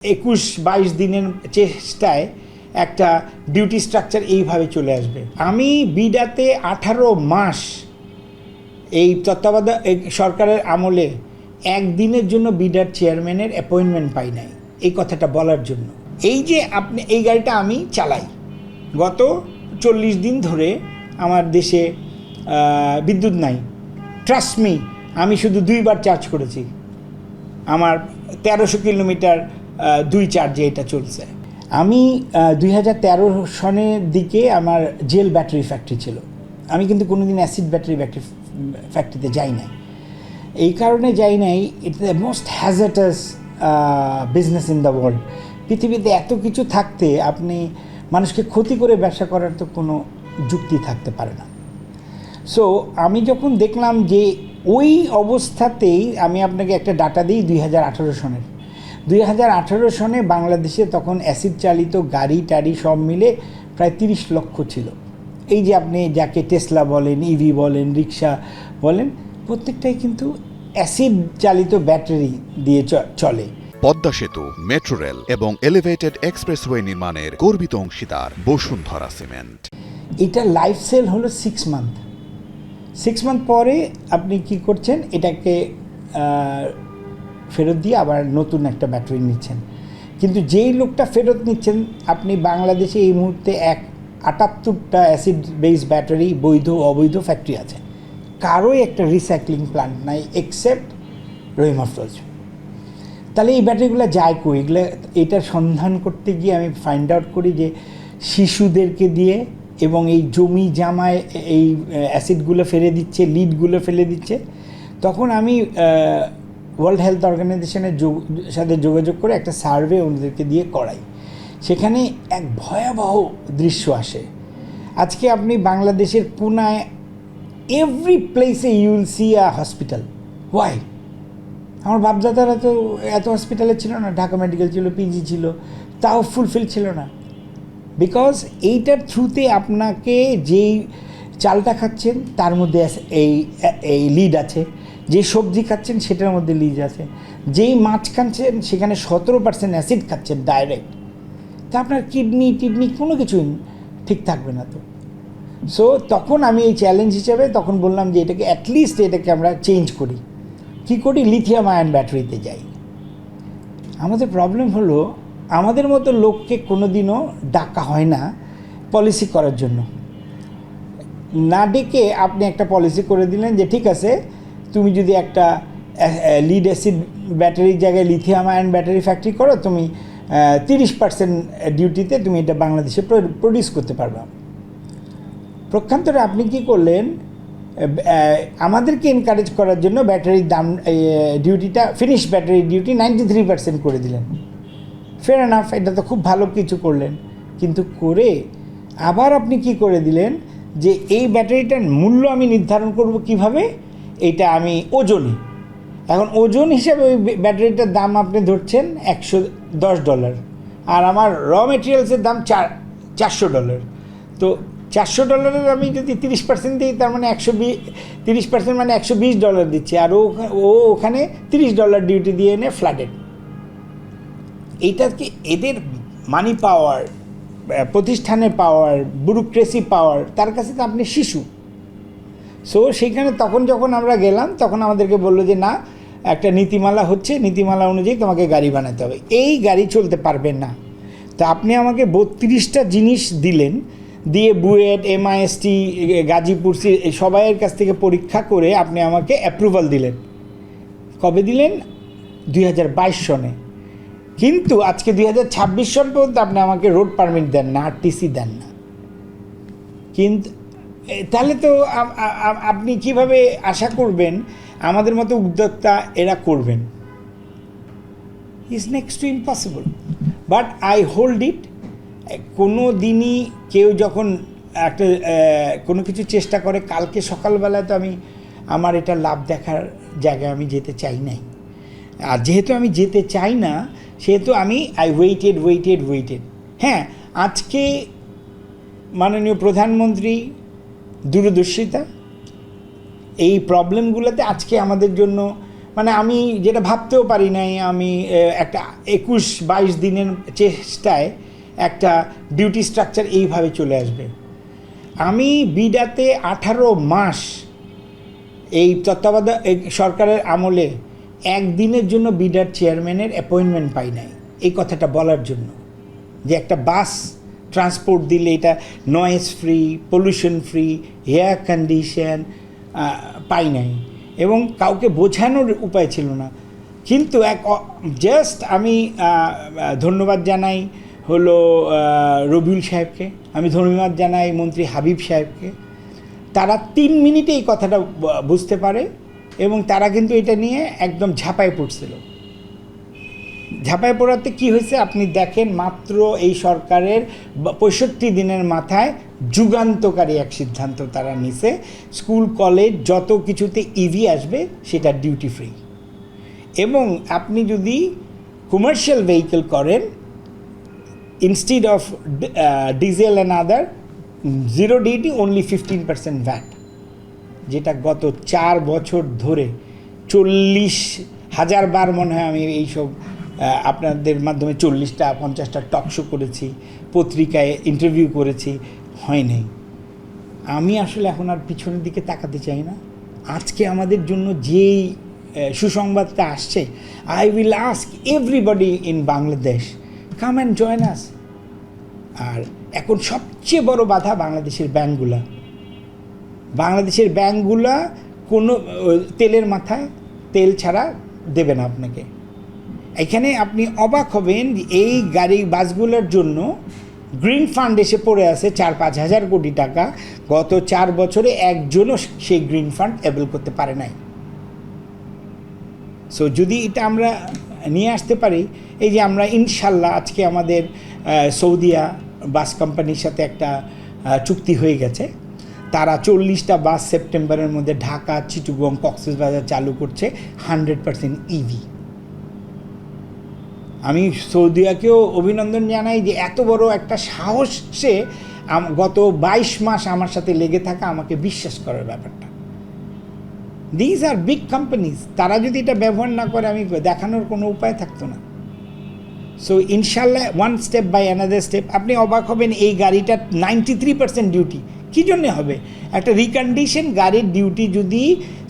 21-22 দিনের চেষ্টায় একটা ডিউটি স্ট্রাকচার এইভাবে চলে আসবে। আমি বিডাতে 18 মাস এই তত্ত্বাবধায়ক সরকারের আমলে একদিনের জন্য বিডার চেয়ারম্যানের অ্যাপয়েন্টমেন্ট পাই নাই, এই কথাটা বলার জন্য। এই যে আপনি এই গাড়িটা আমি চালাই গত 40 দিন ধরে, আমার দেশে বিদ্যুৎ নাই। ট্রাস্ট মি, আমি শুধু 2বার চার্জ করেছি। আমার 1300 কিলোমিটার 2 চার্জে এটা চলছে। আমি 2013 সনের দিকে আমার জেল ব্যাটারি ফ্যাক্টরি ছিল। আমি কিন্তু কোনোদিন অ্যাসিড ব্যাটারি ফ্যাক্টরিতে যাই নাই। এই কারণে যাই নাই, it's the most hazardous business in the world. পৃথিবীতে এত কিছু থাকতে আপনি মানুষকে ক্ষতি করে ব্যবসা করার তো কোনো যুক্তি থাকতে পারে না। সো আমি যখন দেখলাম যে ওই অবস্থাতেই, আমি আপনাকে একটা ডাটা দিই 2018 সনের। 2018 সনে বাংলাদেশে তখন অ্যাসিড চালিত গাড়ি টাড়ি সব মিলে প্রায় 30 লক্ষ ছিল। এই যে আপনি যাকে টেসলা বলেন, ইভি বলেন, রিক্সা বলেন, প্রত্যেকটাই কিন্তু অ্যাসিড চালিত ব্যাটারি দিয়ে চলে। পদ্মা সেতু, মেট্রো রেল এবং এলিভেটেড এক্সপ্রেসওয়ে নির্মাণের গর্বিত অংশীদার বসুন্ধরা সিমেন্ট। এটা লাইফ সেল হলো 6 মান্থ। 6 মান্থ পরে আপনি কি করছেন, এটাকে ফেরত দিয়ে আবার নতুন একটা ব্যাটারি নিচ্ছেন। কিন্তু যেই লোকটা ফেরত নিচ্ছেন, আপনি বাংলাদেশে এই মুহূর্তে 78টা অ্যাসিড বেস ব্যাটারি বৈধ অবৈধ ফ্যাক্টরি আছে। কারোই একটা রিসাইক্লিং প্ল্যান্ট নাই এক্সেপ্ট রহিম আফরোজ। তাহলে এই ব্যাটারিগুলো যায় কই? এটার সন্ধান করতে গিয়ে আমি ফাইন্ড আউট করি যে শিশুদেরকে দিয়ে এবং এই জমি জামায় এই অ্যাসিডগুলো ফেলে দিচ্ছে, লিডগুলো ফেলে দিচ্ছে। তখন আমি ওয়ার্ল্ড হেলথ অর্গানাইজেশনের সাথে যোগাযোগ করে একটা সার্ভে ওনাদেরকে দিয়ে করাই। সেখানে এক ভয়াবহ দৃশ্য আসে। আজকে আপনি বাংলাদেশের কোনায় এভরি প্লেসে you will see a hospital. Why? আমার বাপদাদারা তো এত হসপিটালে ছিল না। ঢাকা মেডিকেল ছিল, পিজি ছিল, তাও ফুলফিল ছিল না। বিকজ এইটার থ্রুতে আপনাকে যেই চালটা খাচ্ছেন তার মধ্যে এই লিড আছে, যে সবজি খাচ্ছেন সেটার মধ্যে লিড আছে, যেই মাছ খাচ্ছেন সেখানে 17% অ্যাসিড খাচ্ছেন ডাইরেক্ট। তা আপনার কিডনি কোনো কিছুই ঠিক থাকবে না তো। সো তখন আমি এই চ্যালেঞ্জ হিসেবে তখন বললাম যে এটাকে অ্যাটলিস্ট এটাকে আমরা চেঞ্জ করি। কী করি? লিথিয়াম আয়ন ব্যাটারিতে যাই। আমাদের প্রবলেম হলো, আমাদের মতো লোককে কোনো দিনও ডাকা হয় না পলিসি করার জন্য। না ডেকে আপনি একটা পলিসি করে দিলেন যে ঠিক আছে, তুমি যদি একটা লিড অ্যাসিড ব্যাটারির জায়গায় লিথিয়াম আয়ন ব্যাটারি ফ্যাক্টরি করো, তুমি 30% ডিউটিতে তুমি এটা বাংলাদেশে প্রডিউস করতে পারবা। প্রক্ষান্তরে আপনি কি করলেন? আমাদেরকে এনকারেজ করার জন্য ব্যাটারির দাম ডিউটিটা, ফিনিশ ব্যাটারির ডিউটি 93% করে দিলেন। ফেয়ার এনাফ, এটা তো খুব ভালো কিছু করলেন। কিন্তু করে আবার আপনি কি করে দিলেন যে এই ব্যাটারিটার মূল্য আমি নির্ধারণ করব কিভাবে? এটা আমি ওজনে, এখন ওজন হিসাবে ওই ব্যাটারিটার দাম আপনি ধরছেন $110, আর আমার র মেটেরিয়ালসের দাম $400। তো $400 আমি যদি 30% দিই, তার মানে 30% মানে $120 দিচ্ছে, আর ও ওখানে $30 ডিউটি দিয়ে এনে ফ্ল্যাটেড। এইটাকে এদের মানি পাওয়ার, প্রতিষ্ঠানের পাওয়ার, ব্যুরোক্রেসি পাওয়ার, তার কাছে তো আপনি শিশু। সো সেইখানে তখন যখন আমরা গেলাম, তখন আমাদেরকে বললো যে না, একটা নীতিমালা হচ্ছে, নীতিমালা অনুযায়ী তোমাকে গাড়ি বানাতে হবে। এই গাড়ি চলতে পারবেন না। তো আপনি আমাকে 32টা জিনিস দিলেন, দিয়ে বুয়েট, MIST, গাজীপুর সবাইয়ের কাছ থেকে পরীক্ষা করে আপনি আমাকে অ্যাপ্রুভাল দিলেন। কবে দিলেন? 2022 সনে। কিন্তু আজকে 2026 সন পর্যন্ত আপনি আমাকে রোড পারমিট দেন না, RTC দেন না। কিন্তু তাহলে তো আপনি কিভাবে আশা করবেন আমাদের মতো উদ্যোক্তা এরা করবেন? Is next to impossible. But I hold it. কোনো দিনই কেউ যখন একটা কোনো কিছু চেষ্টা করে, কালকে সকালবেলায় তো আমার এটা লাভ দেখার জায়গায় আমি যেতে চাই নাই। আর যেহেতু আমি যেতে চাই না, সেহেতু আই ওয়েটেড। হ্যাঁ, আজকে মাননীয় প্রধানমন্ত্রী দূরদর্শিতা, এই প্রবলেমগুলোতে আজকে আমাদের জন্য মানে আমি যেটা ভাবতেও পারি নাই, আমি একটা 21-22 দিনের চেষ্টায় একটা ডিউটি স্ট্রাকচার এইভাবে চলে আসবে। আমি বিডাতে 18 মাস এই তত্ত্বাবধায়ক সরকারের আমলে একদিনের জন্য বিডার চেয়ারম্যানের অ্যাপয়েন্টমেন্ট পাই নাই, এই কথাটা বলার জন্য যে একটা বাস ট্রান্সপোর্ট দিলে এটা noise free, pollution free, air condition পাই নাই, এবং কাউকে বোঝানোর উপায় ছিল না। কিন্তু জাস্ট আমি ধন্যবাদ জানাই হলো রবিউল সাহেবকে, আমি ধন্যবাদ জানাই মন্ত্রী হাবিব সাহেবকে। তারা 3 মিনিটে এই কথাটা বুঝতে পারে, এবং তারা কিন্তু এটা নিয়ে একদম ঝাঁপায় পড়ছিল। ঝাঁপায় পড়াতে কি হয়েছে আপনি দেখেন, মাত্র এই সরকারের 65 দিনের মাথায় যুগান্তকারী এক সিদ্ধান্ত তারা নিছে, স্কুল কলেজ যত কিছুতে ইভি আসবে সেটা ডিউটি ফ্রি, এবং আপনি যদি কমার্শিয়াল ভেহিকেল করেন instead of diesel and other 0 duty, only 15% VAT, যেটা গত 4 বছর ধরে 40,000 বার মনে হয় আমি এইসব আপনাদের মাধ্যমে 40টা 50টা টক শো করেছি, পত্রিকায় ইন্টারভিউ করেছি, হয় নাই। আমি আসলে এখন আর পিছনের দিকে তাকাতে চাই না। আজকে আমাদের জন্য যেই সুসংবাদটা আসছে, I will ask everybody in Bangladesh, come and join us. আর এখন সবচেয়ে বড় বাধা বাংলাদেশের ব্যাংকগুলা। বাংলাদেশের ব্যাংকগুলা কোনো তেলের মাথায় তেল ছাড়া দেবে না আপনাকে। এখানে আপনি অবাক হবেন যে এই গাড়ি বাসগুলোর জন্য গ্রিন ফান্ড এসে পড়ে আছে 4-5 হাজার কোটি টাকা, গত 4 বছরে একজনও সেই গ্রিন ফান্ড অ্যাভেল করতে পারে নাই। সো যদি এটা আমরা নিয়ে আসতে পারি, এই যে আমরা ইনশাল্লাহ আজকে আমাদের সৌদিয়া বাস কোম্পানির সাথে একটা চুক্তি হয়ে গেছে, তারা 40টা বাস সেপ্টেম্বরের মধ্যে ঢাকা, চিটাগং, কক্সবাজার চালু করছে 100% ইভি। আমি সৌদিয়াকেও অভিনন্দন জানাই যে এত বড় একটা সাহসে গত 22 মাস আমার সাথে লেগে থাকা, আমাকে বিশ্বাস করার ব্যাপারটা। দিজ আর বিগ কোম্পানিজ, তারা যদি এটা ব্যবহার না করে আমি দেখানোর কোনো উপায় থাকতো না। সো ইনশাল্লাহ one step by another step. আপনি অবাক হবেন এই গাড়িটা 93% ডিউটি কী জন্যে হবে? একটা রিকন্ডিশন গাড়ির ডিউটি যদি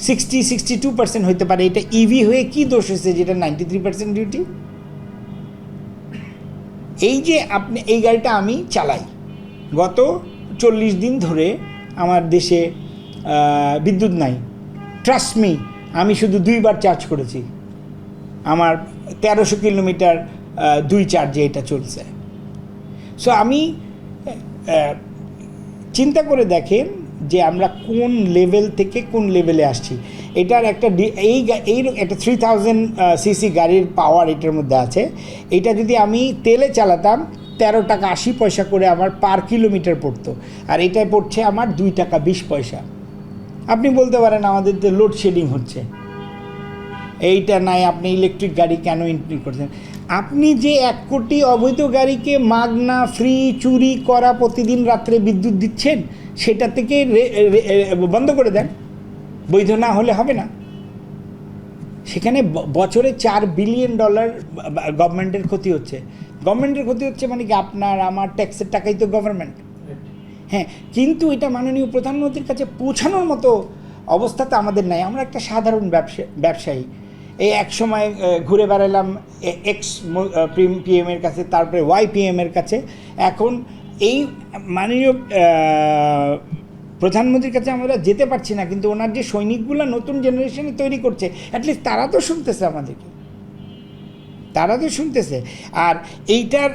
60-62% হতে পারে, এটা ইভি হয়ে কী দোষ হয়েছে যেটা 93% ডিউটি? এই যে আপনি এই গাড়িটা আমি চালাই, গত 40 দিন ধরে আমার দেশে বিদ্যুৎ নাই, ট্রাস্ট মি, আমি শুধু 2 বার চার্জ করেছি, আমার 1300 কিলোমিটার 2 চার্জে এটা চলছে। সো আমি চিন্তা করে দেখেন যে আমরা কোন লেভেল থেকে কোন লেভেলে আসছি। এটার একটা এই একটা 3000 সিসি গাড়ির পাওয়ার এটার মধ্যে আছে। এটা যদি আমি তেলে চালাতাম 13 টাকা 80 পয়সা করে আমার পার কিলোমিটার পড়তো, আর এটায় পড়ছে আমার 2 টাকা 20 পয়সা। আপনি বলতে পারেন আমাদের তো লোডশেডিং হচ্ছে, এইটা নাই, আপনি ইলেকট্রিক গাড়ি কেন এন্ট্রি করছেন? আপনি যে 1 কোটি অবৈধ গাড়িকে মাগনা ফ্রি চুরি করা প্রতিদিন রাত্রে বিদ্যুৎ দিচ্ছেন, সেটা থেকে বন্ধ করে দেন, বৈধ না হলে হবে না। সেখানে বছরে $4 বিলিয়ন গভর্নমেন্টের ক্ষতি হচ্ছে। গভর্নমেন্টের ক্ষতি হচ্ছে মানে কি? আপনার আমার ট্যাক্সের টাকাই তো গভর্নমেন্ট। হ্যাঁ, কিন্তু এটা মাননীয় প্রধানমন্ত্রীর কাছে পৌঁছানোর মতো অবস্থা তো আমাদের নাই। আমরা একটা সাধারণ ব্যবসায়ী। এই এক সময় ঘুরে বেড়ালাম এক্স পিএমের কাছে, তারপরে ওয়াই পিএমের কাছে, এখন এই মাননীয় প্রধানমন্ত্রীর কাছে আমরা যেতে পারছি না। কিন্তু ওনার যে সৈনিকগুলো নতুন জেনারেশনে তৈরি করছে, অ্যাটলিস্ট তারা তো শুনতেছে আমাদেরকে, তারা তো শুনতেছে। আর এইটার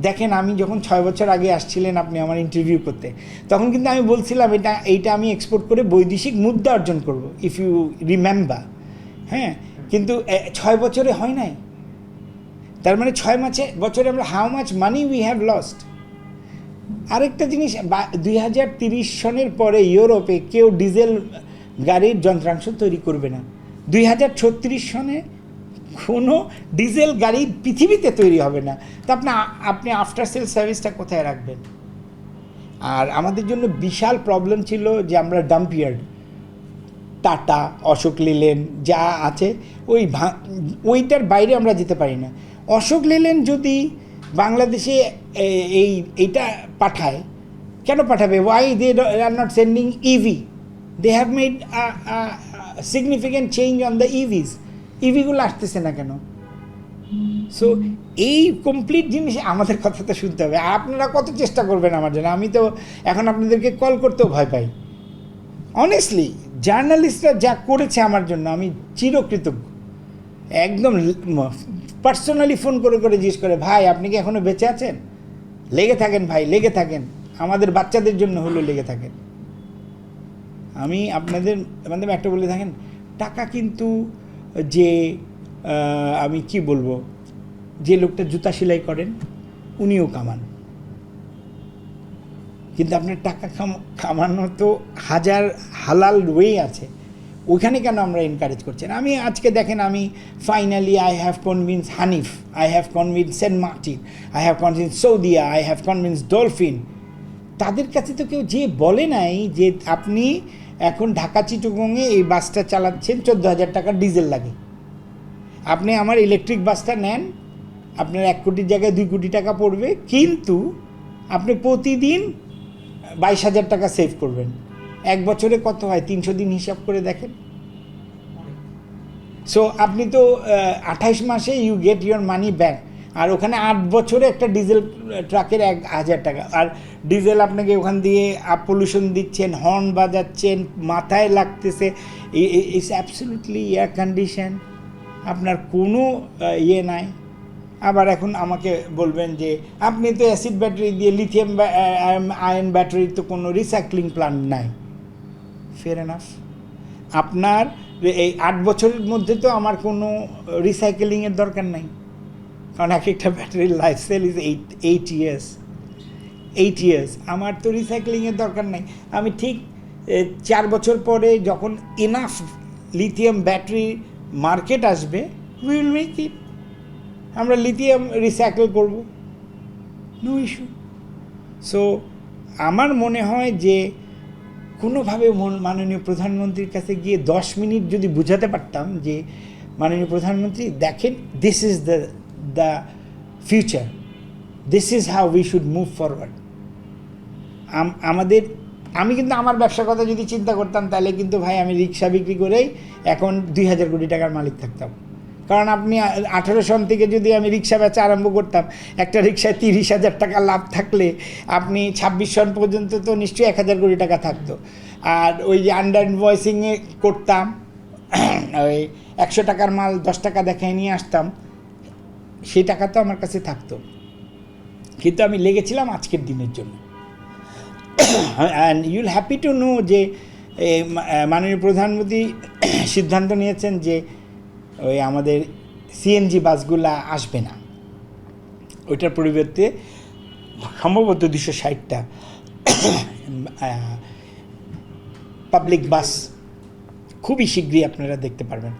দেখেন, আমি যখন 6 বছর আগে আসছিলেন আপনি আমার ইন্টারভিউ করতে, তখন কিন্তু আমি বলছিলাম এইটা আমি এক্সপোর্ট করে বৈদেশিক মুদ্রা অর্জন করব, ইফ ইউ রিমেম্বার। হ্যাঁ, কিন্তু 6 বছরে হয় নাই। তার মানে 6 বছরে আমরা how much money we have lost. আরেকটা জিনিস, 2030 সনের পরে ইউরোপে কেউ ডিজেল গাড়ির যন্ত্রাংশ তৈরি করবে না। 2036 সনে কোনো ডিজেল গাড়ি পৃথিবীতে তৈরি হবে না। তো আপনি আফটার সেল সার্ভিসটা কোথায় রাখবেন? আর আমাদের জন্য বিশাল প্রবলেম ছিল যে আমরা ডাম্প ইয়ার্ড, টাটা, অশোক লেল্যান্ড যা আছে ওইটার বাইরে আমরা যেতে পারি না। অশোক লেল্যান্ড যদি বাংলাদেশে এইটা পাঠায়, কেন পাঠাবে? Why they are not sending EV? They have made significant change on the EVs. ইভিগুলো আসতেছে না কেন? সো এই কমপ্লিট জিনিস আমাদের কথা তো শুনতে হবে। আপনারা কত চেষ্টা করবেন আমার জন্য? আমি তো এখন আপনাদেরকে কল করতেও ভয় পাই। অনেস্টলি জার্নালিস্টরা যা করেছে আমার জন্য আমি চিরকৃতজ্ঞ। একদম পার্সোনালি ফোন করে করে জিজ্ঞেস করে, ভাই আপনি কি এখনও বেঁচে আছেন? লেগে থাকেন ভাই, লেগে থাকেন, আমাদের বাচ্চাদের জন্য হলেও লেগে থাকেন। আমি আপনাদের মাধ্যমে একটা বলে থাকেন, টাকা কিন্তু যে আমি কি বলবো, যে লোকটা জুতা সেলাই করেন উনিও কামান, কিন্তু আপনার টাকা কামানো তো হাজার হালাল ওয়ে আছে, ওইখানে কেন আমরা এনকারেজ করছেন? আমি আজকে দেখেন, আমি finally I have convince Hanif, I have convince Saint Martin, I have convince Saudia, I have convince Dolphin. তাদের কাছে তো কেউ যে বলে নাই যে আপনি এখন ঢাকা চিটাগংয়ে এই বাসটা চালাচ্ছেন 14,000 টাকা ডিজেল লাগে, আপনি আমার ইলেকট্রিক বাসটা নেন, আপনার 1 কোটির জায়গায় 2 কোটি টাকা পড়বে, কিন্তু আপনি প্রতিদিন 22,000 টাকা সেভ করবেন। 1 বছরে কত হয়? 300 দিন হিসাব করে দেখেন। সো আপনি তো 28 মাসে you get your money back, আর ওখানে 8 বছরে একটা ডিজেল ট্রাকের 1,000 টাকা। আর ডিজেল আপনাকে ওখান দিয়ে পলিউশন দিচ্ছেন, হর্ন বাজাচ্ছেন, মাথায় লাগতেছে, ইটস অ্যাবসলিউটলি এয়ার কন্ডিশন, আপনার কোনো ইয়ে নাই। আবার এখন আমাকে বলবেন যে আপনি তো অ্যাসিড ব্যাটারি দিয়ে, লিথিয়াম আয়ন ব্যাটারির তো কোনো রিসাইক্লিং প্ল্যান্ট নাই। ফেয়ার এনাফ, আপনার এই 8 বছরের মধ্যে তো আমার কোনো রিসাইকেলিংয়ের দরকার নাই, কারণ একটা ব্যাটারির life cell is 8 years. 8 years আমার তো রিসাইক্লিংয়ের দরকার নাই। আমি ঠিক 4 বছর পরে যখন এনাফ লিথিয়াম ব্যাটারি মার্কেট আসবে, উইল মেক ইট, আমরা লিথিয়াম রিসাইকেল করব, নো ইস্যু। সো আমার মনে হয় যে কোনোভাবে মাননীয় প্রধানমন্ত্রীর কাছে গিয়ে 10 মিনিট যদি বুঝাতে পারতাম যে মাননীয় প্রধানমন্ত্রী দেখেন, this is the future, this is how we should move forward. আমি কিন্তু আমার ব্যবসার কথা যদি চিন্তা করতাম, তাহলে কিন্তু ভাই আমি রিক্সা বিক্রি করেই এখন 2,000 কোটি টাকার মালিক থাকতাম। কারণ আপনি 18 সন থেকে যদি আমি রিক্সা বেচা আরম্ভ করতাম, একটা রিক্সায় 30,000 টাকা লাভ থাকলে আপনি 26 সন পর্যন্ত তো নিশ্চয়ই 1,000 কোটি টাকা থাকতো। আর ওই যে আন্ডার ইনভয়েসিংয়ে করতাম, ওই 100 টাকার মাল 10 টাকা দেখায় নিয়ে আসতাম, সেই টাকা তো আমার কাছে থাকতো, কিন্তু আমি লেগেছিলাম আজকের দিনের জন্য। And Yule happy to know যে মাননীয় প্রধানমন্ত্রী সিদ্ধান্ত নিয়েছেন যে ওই আমাদের সিএনজি বাসগুলা আসবে না, ওইটার পরিবর্তে সম্ভবত 260টা পাবলিক বাস খুবই শীঘ্রই আপনারা দেখতে পারবেন।